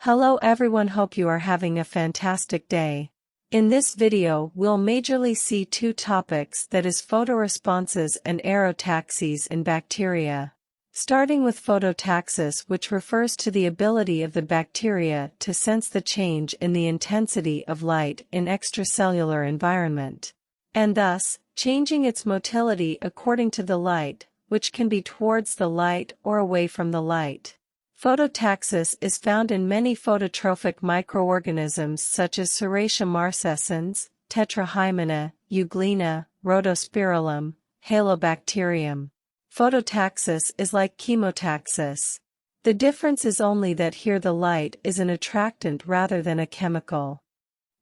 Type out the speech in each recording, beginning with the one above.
Hello everyone, hope you are having a fantastic day. In this video we'll majorly see two topics, that is photoresponses and aerotaxis in bacteria. Starting with phototaxis, which refers to the ability of the bacteria to sense the change in the intensity of light in extracellular environment, and thus, changing its motility according to the light, which can be towards the light or away from the light. Phototaxis is found in many phototrophic microorganisms such as Serratia marcescens, Tetrahymena, Euglena, Rhodospirillum, Halobacterium. Phototaxis is like chemotaxis. The difference is only that here the light is an attractant rather than a chemical.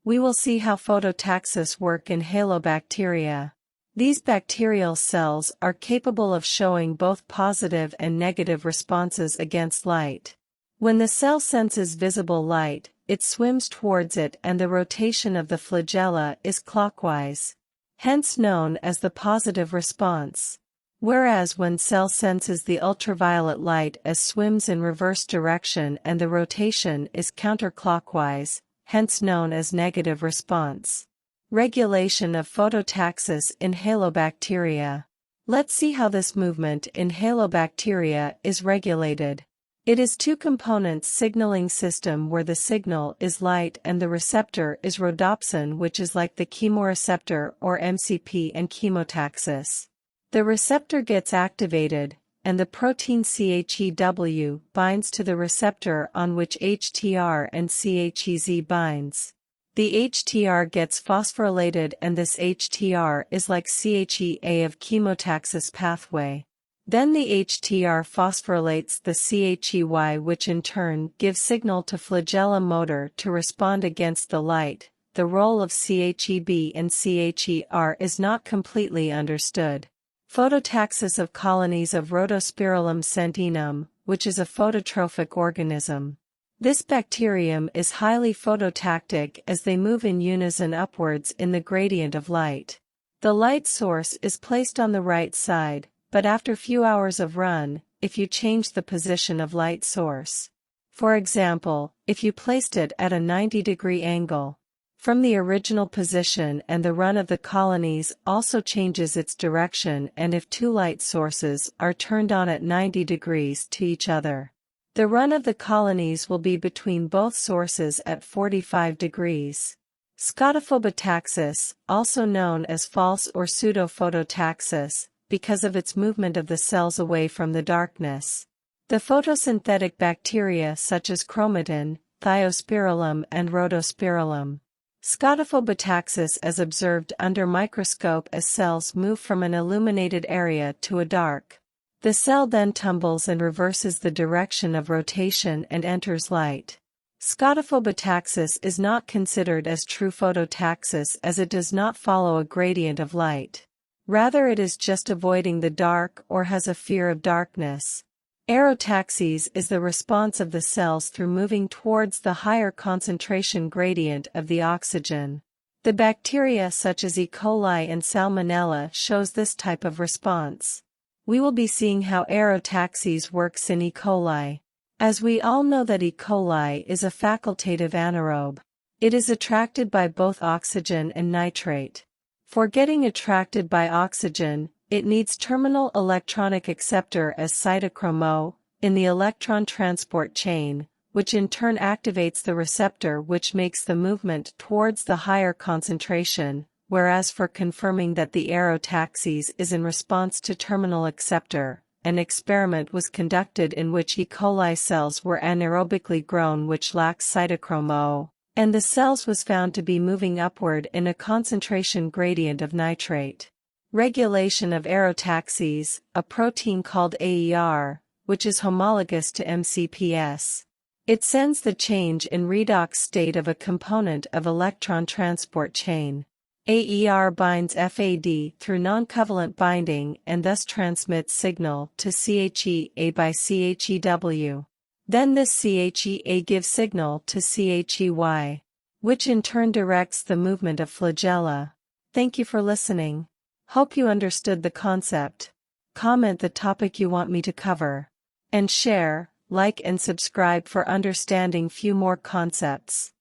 We will see how phototaxis work in halobacteria. These bacterial cells are capable of showing both positive and negative responses against light. When the cell senses visible light, it swims towards it and the rotation of the flagella is clockwise, hence known as the positive response. Whereas when cell senses the ultraviolet light, as swims in reverse direction and the rotation is counterclockwise, hence known as negative response. Regulation of phototaxis in halobacteria. Let's see how this movement in halobacteria is regulated. It is two components signaling system where the signal is light and the receptor is rhodopsin, which is like the chemoreceptor or MCP and chemotaxis. The receptor gets activated, and the protein CHEW binds to the receptor on which HTR and CHEZ binds. The HTR gets phosphorylated and this HTR is like CHEA of chemotaxis pathway. Then the HTR phosphorylates the CHEY, which in turn gives signal to flagella motor to respond against the light. The role of CHEB and CHER is not completely understood. Phototaxis of colonies of Rhodospirillum sentinum, which is a phototrophic organism. This bacterium is highly phototactic as they move in unison upwards in the gradient of light. The light source is placed on the right side, but after few hours of run, if you change the position of light source. For example, if you placed it at a 90-degree angle from the original position, and the run of the colonies also changes its direction, and if two light sources are turned on at 90 degrees to each other, the run of the colonies will be between both sources at 45 degrees. Scotophobotaxis, also known as false or pseudo-phototaxis, because of its movement of the cells away from the darkness. The photosynthetic bacteria such as chromatin, Thiospirillum and Rhodospirillum. Scotophobotaxis as observed under microscope as cells move from an illuminated area to a dark. The cell then tumbles and reverses the direction of rotation and enters light. Scotophobotaxis is not considered as true phototaxis as it does not follow a gradient of light. Rather it is just avoiding the dark or has a fear of darkness. Aerotaxis is the response of the cells through moving towards the higher concentration gradient of the oxygen. The bacteria such as E. coli and Salmonella shows this type of response. We will be seeing how aerotaxis works in E. coli. As we all know that E. coli is a facultative anaerobe. It is attracted by both oxygen and nitrate. For getting attracted by oxygen, it needs terminal electronic acceptor as cytochrome O, in the electron transport chain, which in turn activates the receptor, which makes the movement towards the higher concentration. Whereas for confirming that the aerotaxis is in response to terminal acceptor, an experiment was conducted in which E. coli cells were anaerobically grown which lacks cytochrome O, and the cells was found to be moving upward in a concentration gradient of nitrate. Regulation of aerotaxis, a protein called AER, which is homologous to MCPS. It sends the change in redox state of a component of electron transport chain. AER binds FAD through non-covalent binding and thus transmits signal to CHEA by CHEW. Then this CHEA gives signal to CHEY, which in turn directs the movement of flagella. Thank you for listening. Hope you understood the concept. Comment the topic you want me to cover. And share, like and subscribe for understanding few more concepts.